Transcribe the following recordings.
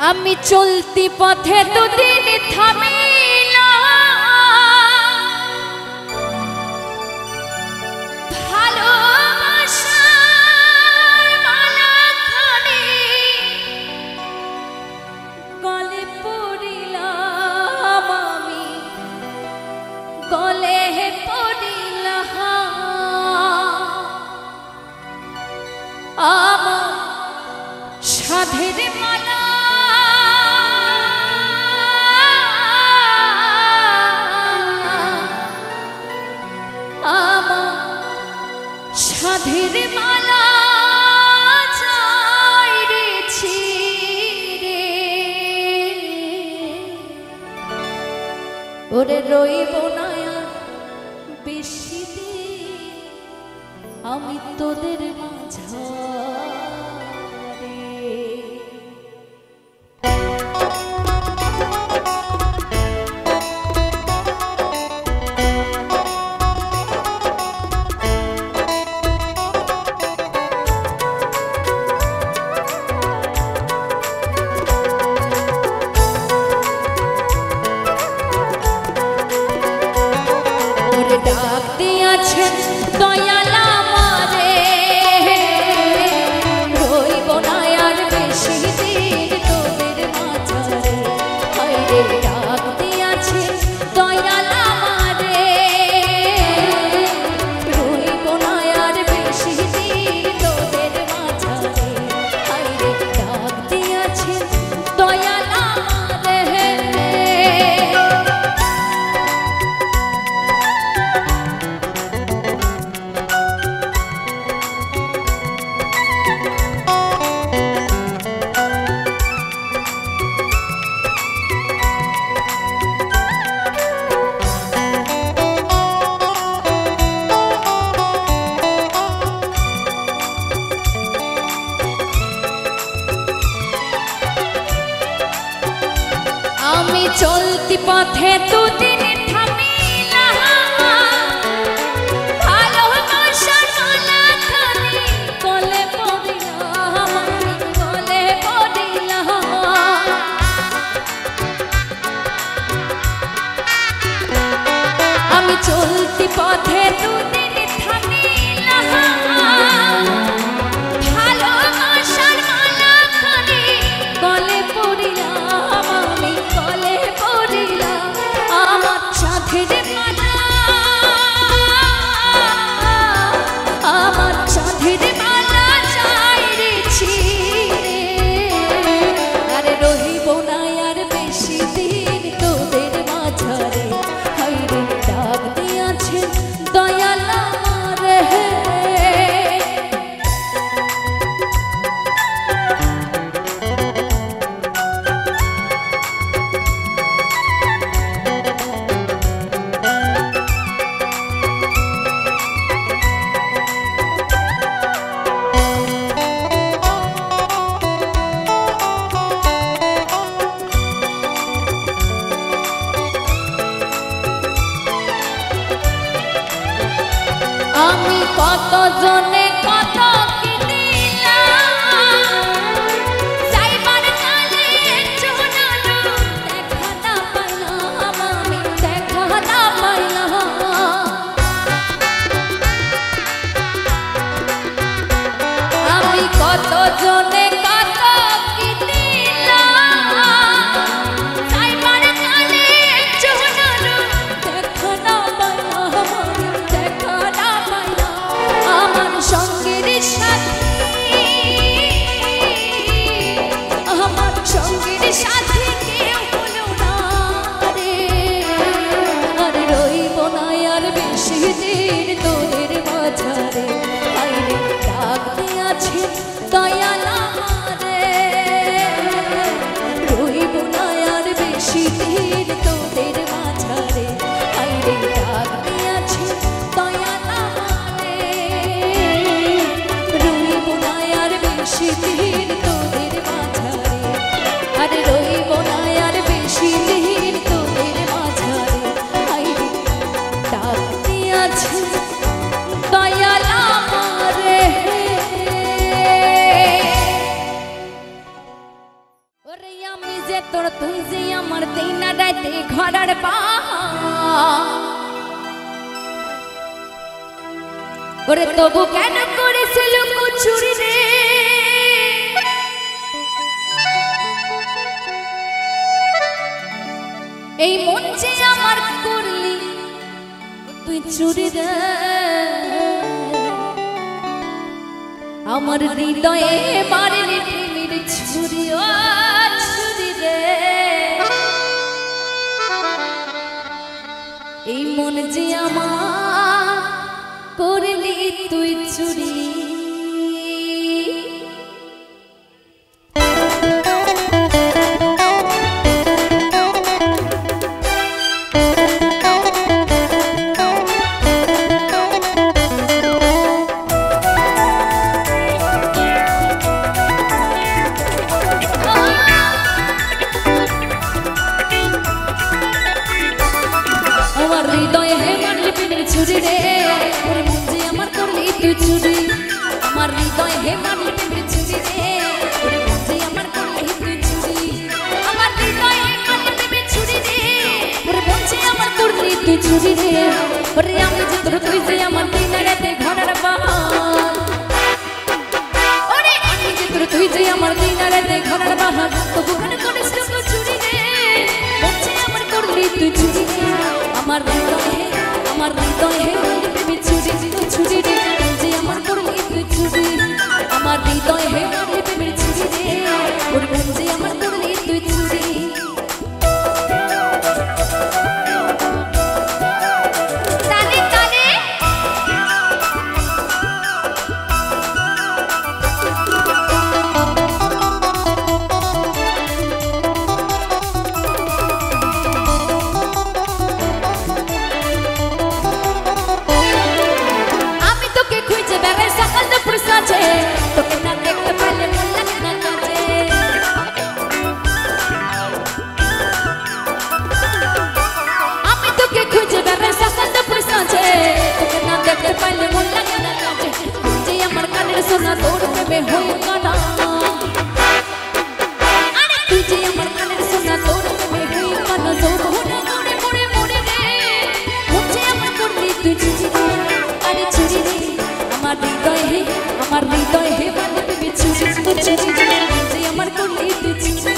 আমি চলতি পথে দুদিন থামিলা ভালোবাসার মালাখানি গলে পড়িলাম আমি গলে পড়িলাম আমার সাধের মালা সাধের মালা চাইছি রে ওরে রইব না আর বেশি দিন আমি তোদের মাঝে ডাক দিয়াছেন দয়াল আমারে রইব না আর বেশি দিন তোদের মাঝে হায়রে ডাক দিয়াছেন দয়াল আমারে রইব না আর বেশি দিন তোদের মাঝে হায়রে ডাক দিয়াছেন দয়াল আমারে আমি চলতি পথে দুদিন থামিলাম ভালোবাসার মালাখানি গলে পড়িলাম আমি গলে পড়িলাম আমি চলতি পথে দুদিন থামিলাম ভালোবাসার মালাখানি গলে পড়িলাম আমি গলে পড়িলাম আমার সাধের মালা আমার সাধের মালা চাইছি রে আরে রহিব না আর বেশি দিন তোদের মাঝারে হায়রে ডাক দিয়াছেন দয়াল আমারে আমি কত জনে কত কি দিলাম যাইবার কালে চোনালো দেখা না পাইলাম আমি দেখা না পাইলাম আমি কত জনে কত কি দিলাম যাইবার কালে চোনালো দেখা না পাইলাম আমি দেখা না আমার সঙ্গের সাথে কেউ হলো না রে আর রইব না আর বেশি দিন তোদের মাঝারে হায়রে ডাক দিয়াছেন দয়াল ওরে তবু কেন করেছিল চুরি রে এই মন যে আমার করলি তুই চুরি রে আমার হৃদয়ে মারলি প্রেমের ছুরি ও ছুরি রে এই মন যে আমার করলি তুই চুরি ছুরি রে ওরে মন যে আমার করলি তুই চুরি আমার হৃদয় হে মারলি প্রেমের ছুরি রে ওরে মন যে আমার করলি তুই চুরি আমার হৃদয় হে মারলি প্রেমের ছুরি রে ওরে মন যে আমার করলি তুই চুরি রে ওরে আমি যে তোর তুই যে আমার দিন রাতে ঘরের বাহার ওরে আমি যে তোর তুই যে আমার দিন রাতে ঘরের বাহার তবু কেন করিস তুই চুরি রে মন যে আমার করলি তুই চুরি রে আমার হৃদয় হে প্রেমে ছুরি ছুরি রে যে আমার করলি তুই চুরি আমার হৃদয় হে প্রেমে ছুরি রে ওর মন যে আমার করলি তুই চুরি তালে তালে তোকে না দেখতে পারলে মন লাগে না কাজে আমি তোকে খুঁজে বেড়াই সকাল দুপুর সাঁঝে তোকে না দেখতে পারলে মন লাগে না কাজে যে আমার কানের সোনা তোর প্রেমে হয়ে কানা আরে তুই যে আমার কানের সোনা তোর প্রেমে হয়ে কানা তোর মনে মনে মরে মরে রে মুঝে আমার করলি তুই চুরি রে আরে চুরি রে আমার হৃদয় হে মারলি প্রেমে ছুরি ছুরি রে যে আমার করলি তুই চুরি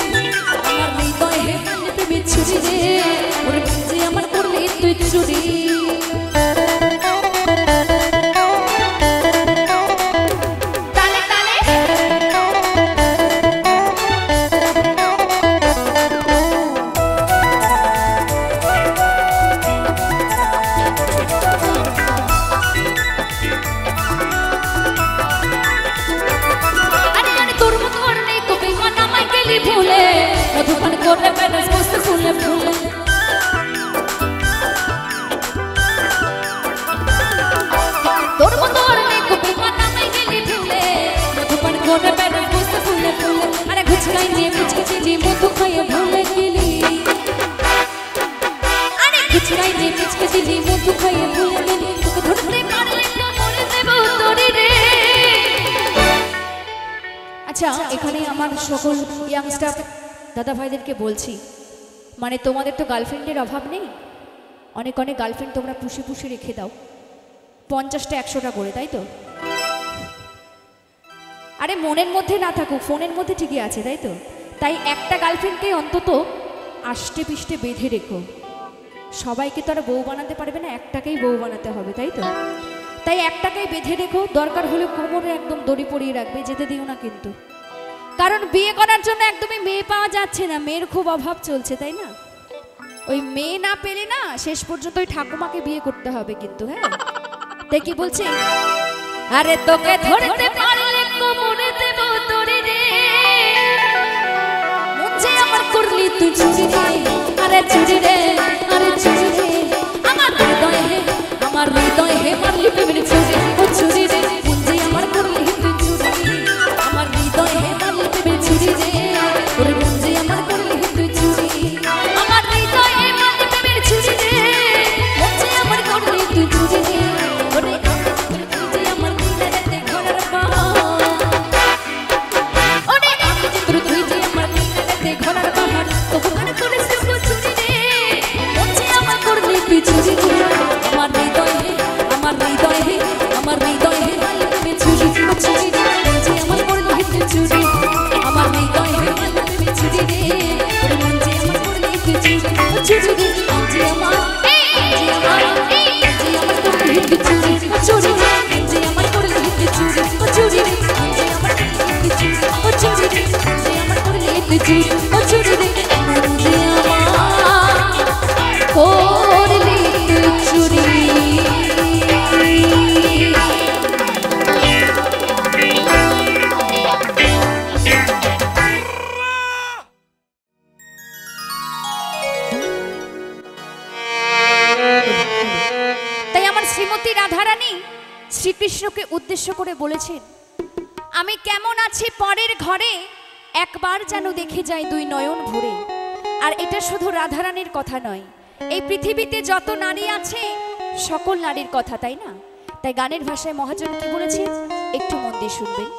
আমার হৃদয় হে মারলি প্রেমে ছুরি রে ওরে যে আমার করলি তুই চুরি তালে তালে মধুপান করে বেনাস বসতে ফুলে ফুলে তোর মতো আর নেই কবি মানামাই গেলি ফুলে মধুপান করে বেনাস বসতে ফুলে ফুলে আরে ঘুচকাই নিয়ে মুচকি মধু খাইয়ে ভুলে গেলি আরে ঘুচকাই নিয়ে মুচকি মধু খাইয়ে ভুলে গেলি তোকে ধরতে পারলে তো মরে দেব তোরে রে আচ্ছা এখানে আমার সকল ইয়াংস্টার দাদা ভাইদেরকে বলছি মানে তোমাদের তো গার্লফ্রেন্ডের অভাব নেই অনেক অনেক গার্লফ্রেন্ড তোমরা পুষে পুষে রেখে দাও 50টা 100টা করে তাই তো আরে মনের মধ্যে না থাকুক ফোনের মধ্যে ঠিকই আছে তাই তো তাই একটা গার্লফ্রেন্ডকে অন্তত আষ্টে পিষ্টে বেঁধে রেখো সবাইকে তো আর বউ বানাতে পারবে না একটাকেই বউ বানাতে হবে তাই তো তাই একটাকেই বেঁধে রেখো দরকার হলে কোমরে একদম দড়ি পরিয়ে রাখবে যেতে দিও না কিন্তু কারণ বিয়ে করার জন্য একদমই মেয়ে পাওয়া যাচ্ছে না মেয়ের খুব অভাব চলছে তাই না ওই মেয়ে না পেলে না শেষ পর্যন্ত ওই ঠাকুমাকে বিয়ে করতে হবে কিন্তু হ্যাঁ তাই কি বলছে আরে তোকে ধরতে পারলে কোমরে দেব তোরে রে মুঝে আমার করলি তুই চুরি রে আরে চুরি রে আরে চুরি রে আমার হৃদয় হে মারলি প্রেমের ছুরি ও ছুরি রে মুঝে আমার করলি তুই চুরি আমার হৃদয় হে মারলি প্রেমের ছুরি রে ওরে মুঝে আমার করলি তুই চুরি আমার হৃদয় হে মারলি প্রেমের ছুরি রে মুঝে আমার করলি তুই চুরি রে ওরে মুঝে আমার দিলে ঘরের বাহার ওরে আমি যে তুই যে আমার দিলে ঘরের বাহার তবু কেন করিস তুই চুরি রে মুঝে আমার করলি তুই চুরি রে আমার হৃদয় হে আমার হৃদয় চুরি ও চুরি রে মন যে আমার করলি তুই চুরি তাই আমার শ্রীমতী রাধারানী শ্রীকৃষ্ণকে উদ্দেশ্য করে বলেছেন, আমি কেমন আছি পরের ঘরে একবার যেন দেখে যাই দুই নয়ন ভরে। আর এটা শুধু রাধারানীর কথা নয়, এই পৃথিবীতে যত নারী আছে সকল নারীর কথা, তাই না? তাই গানের ভাষায় মহাজন কি বলেছে একটু মন দিয়ে শুনবেন।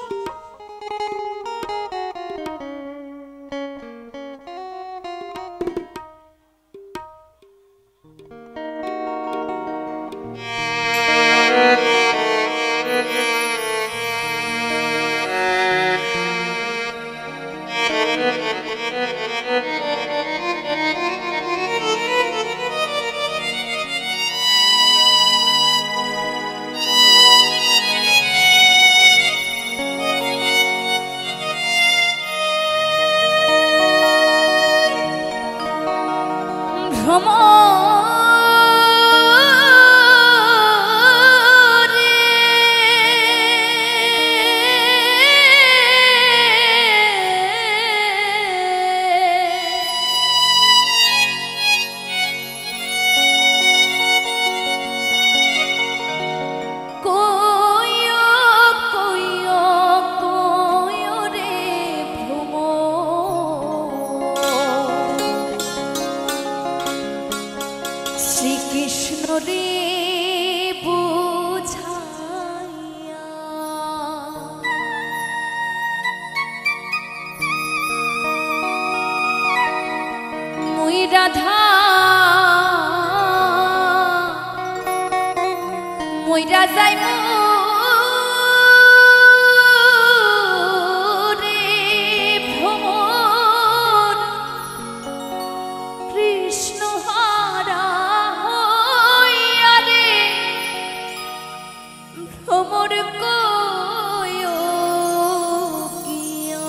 শ্রীকৃষ্ণ রে বুঝাইয়া মুই রাধা মইরা যাইব রে ভ্রমর কৃষ্ণ হারা হইয়া রে ভ্রমর কয় কিয়া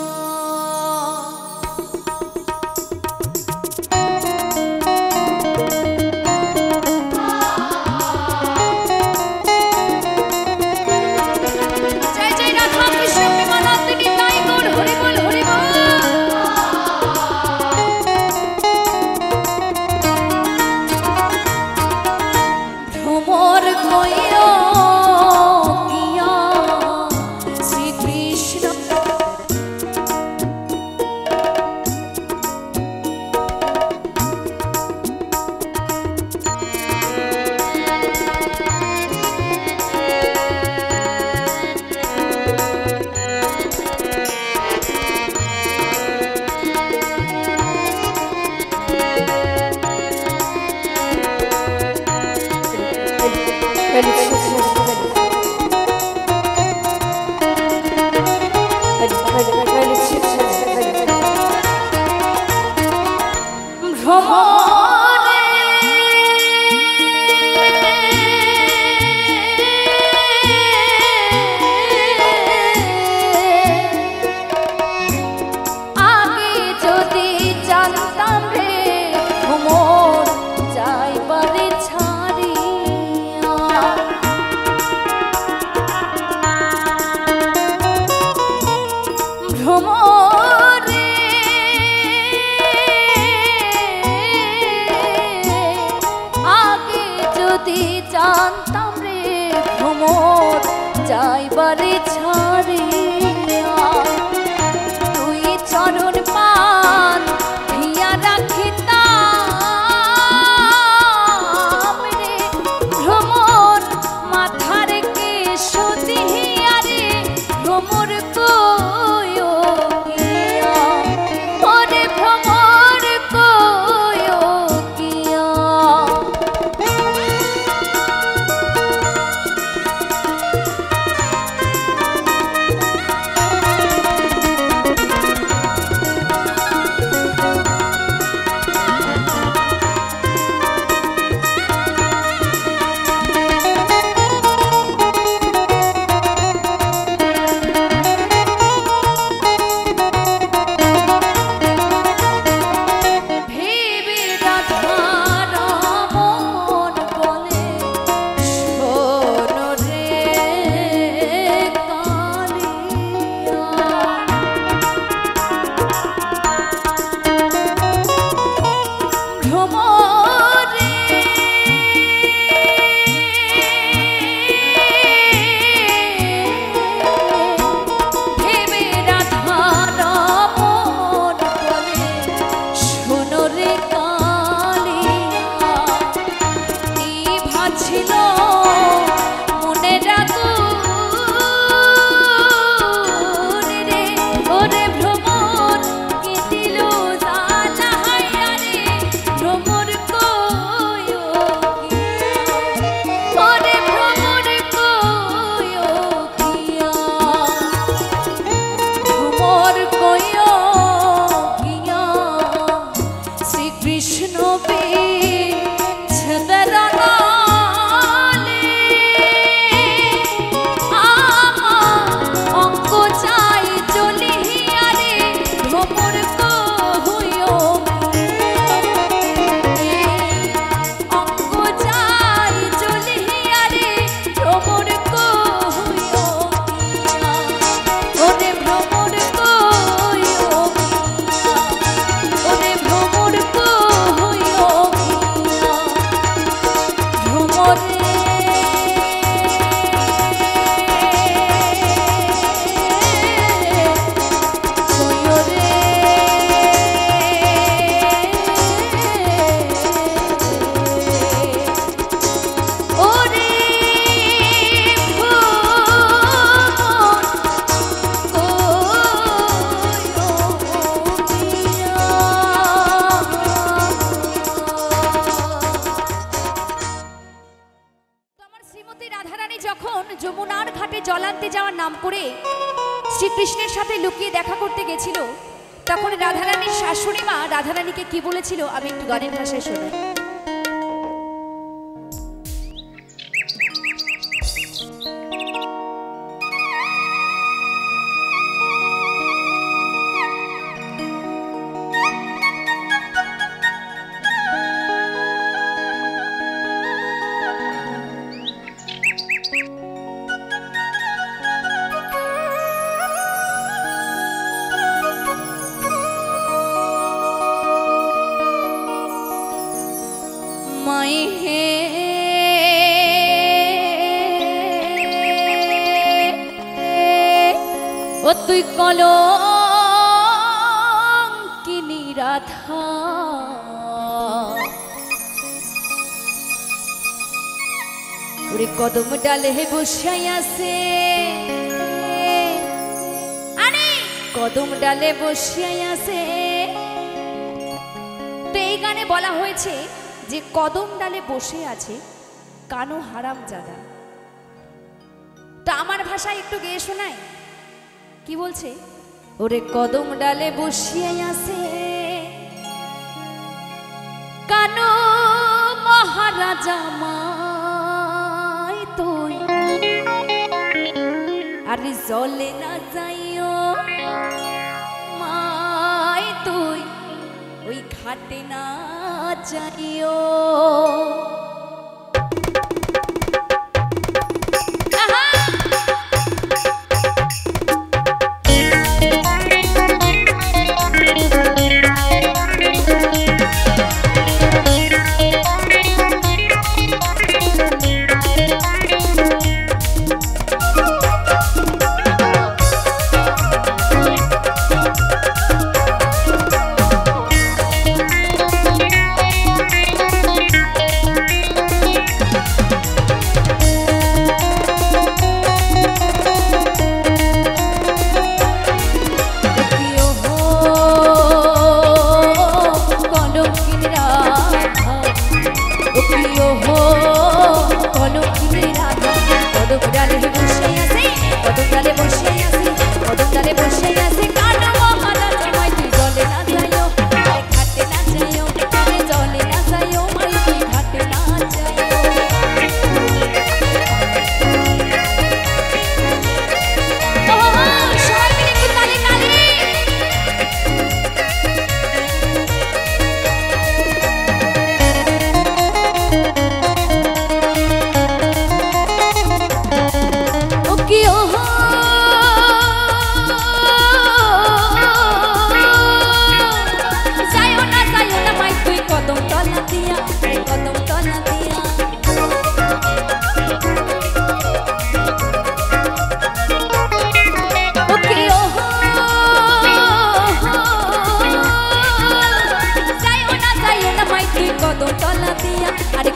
জানতাম রে ভ্রমর যাইবারে ছাড়িয়া তুই চরণ পান ভিয়া রাখিতাম রে ভ্রমর মাথার কেশ দিহিয়া রে ভ্রমর কয় কিয়া ওরে ভ্রমর কয় কিয়া জল আনতে যাওয়ার নাম করে শ্রীকৃষ্ণের সাথে লুকিয়ে দেখা করতে গেছিল, তখন রাধারানীর শাশুড়ি মা রাধারানীকে কি বলেছিল আমি একটু গানের ভাষায় শোনাই। ও তুই কলঙ্কিনী রাধা, ওরে কদম ডালে বসাই আছে, আরে কদম ডালে বসাই আছে। তো এই গানে বলা হয়েছে যে কদম ডালে বসে আছে কানো হারামজাদা। তো আমার ভাষায় একটু গেয়ে শোনায়, কি বলছে? ওরে কদম ডালে বসিয়ে আছে কানো মহারাজা মাই তুই, আরে জলে না যাইও মাই তুই, ওই ঘাটে না যাইও।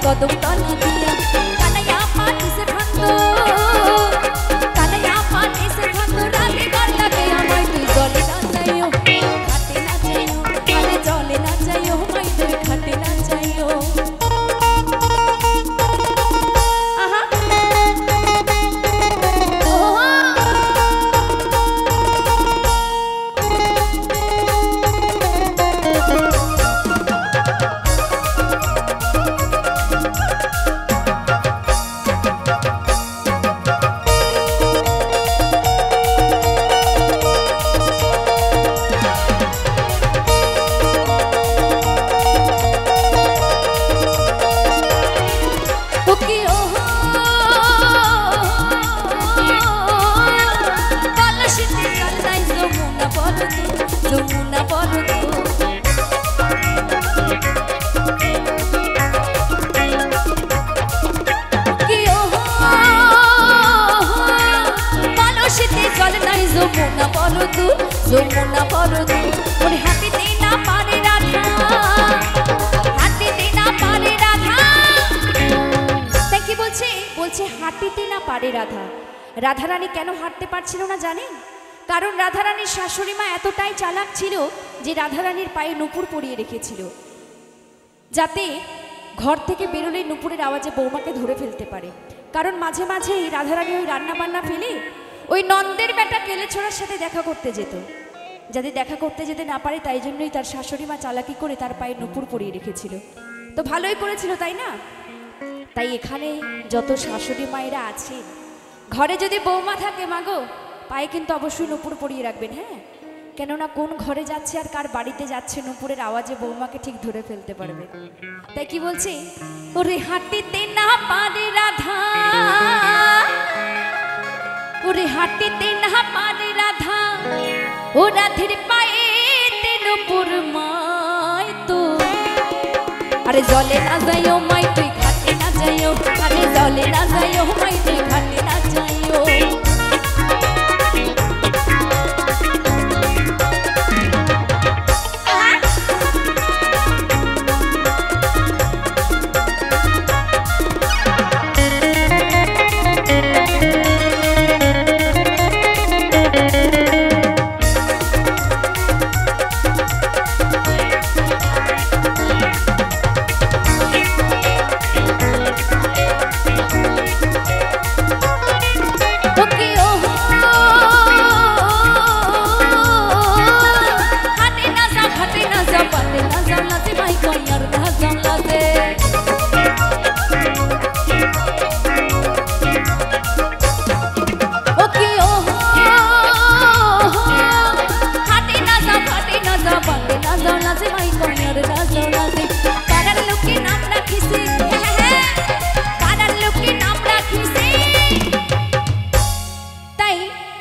কদম তলা দিয়া কানাইয়া পাটি সে ভাঙো, কানাইয়া পাটি সে ভাঙো, রাগে গর লাগে আমায় তুই জলে না যাইও, ঘাটে না যাইও, আরে জলে না যাইও, মাই তুই ঘাটে না যাইও। আহা যমুনা বড় দূর, যমুনা বড় দূর, ওরে হাঁটিতে না পারে রাধা, হাঁটিতে না পারে রাধা। তাই কি বলছে? বলছে হাঁটিতে না পারে রাধা। রাধারানী কেন হাঁটতে পারছিল না জানেন? কারণ রাধারানীর শাশুড়ি মা এতটাই চালাক ছিল যে রাধারানীর পায়ে নুপুর পরিয়ে রেখেছিল, যাতে ঘর থেকে বেরোলে নুপুরের আওয়াজে বৌমাকে ধরে ফেলতে পারে। কারণ মাঝে মাঝেই রাধারানী ওই রান্না বান্না ফেলে ওই নন্দের বেটা কেলেছোড়ার সাথে দেখা করতে যেত। যাতে দেখা করতে যেতে না পারে তাই জন্যই তার শাশুড়ি মা চালাকি করে তার পায়ে নুপুর পরিয়ে রেখেছিল। তো ভালোই করেছিল, তাই না? তাই এখানে যত শাশুড়ি মায়েরা আছে, ঘরে যদি বৌমা থাকে মাগো, পায়ে কিন্তু অবশ্যই নুপুর পরিয়ে রাখবেন, হ্যাঁ? কেননা কোন ঘরে যাচ্ছে আর কার বাড়িতে যাচ্ছে নুপুরের আওয়াজে বৌমাকে ঠিক ধরে ফেলতে পারবে। তাই কি বলছি, ওরে হাঁটিতে না পারে রাধা, ওরে হাঁটিতে না পারে রাধা, ও রাধের পায়ে নুপুর মাই তো। আরে জলে না যাইও মাই তুই ঘাটে না যাইও, আরে জলে না যাইও মাই তুই ঘাটে না যাইও।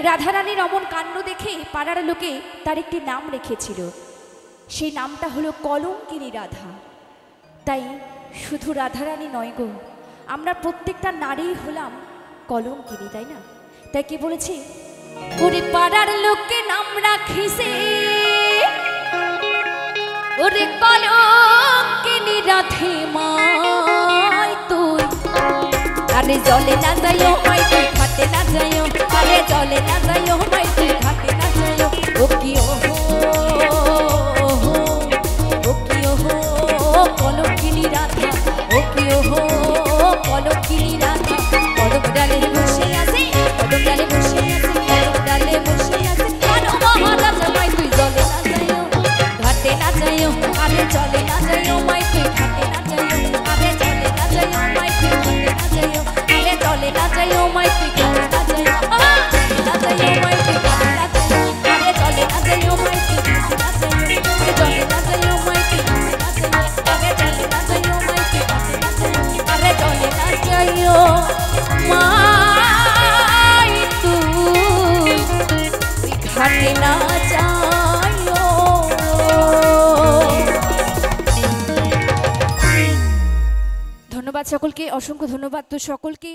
রাধারানীর অমন কাণ্ড দেখে পাড়ার লোকে তার একটি নাম রেখেছিল, সেই নামটা হলো কলঙ্কিনী রাধা। তাই শুধু রাধারানী নয় গো, আমরা প্রত্যেকটা নারী হলাম কলঙ্কিনী, তাই না? তাই কি বলেছি, ওরে পাড়ার লোকে নাম রাখিছে ওরে কলঙ্কিনী রাধে মাই তুই। আরে জলে না যাইও মাই তুই ঘাটে না যাইও, আরে জলে না যাইও মাই তুই ঘাটে না যাইও। ও কি ও কি ও কলঙ্কিনী রাধা, ও কি ও কলঙ্কিনী রাধা। কদম ডালে বসে আছে, কদম ডালে বসে আছে, কদম ডালে বসে আছে, কানো মহারাজা মাই তুই জলে না যাইও ঘাটে না যাইও, আরে জলে না যাইও মাই তুই ঘাটে না যাইও, আরে জলে না যাইও মাই তুই ঘাটে না যাইও, আরে জলে না যাইও মাই তুই ঘাটে না যাইও, না যাইও মাই তুই ঘাটে না যাইও, আরে জলে না যাইও মাই তুই ঘাটে না যাইও, জলে না যাইও মাই তুই ঘাটে না যাইও, আরে জলে না যাইও মাই তুই ঘাটে না যাইও, আরে জলে না যাইও মাই তুই ঘাটে না যাইও। ধন্যবাদ সকলকে, অসংখ্য ধন্যবাদ। তো সকলকে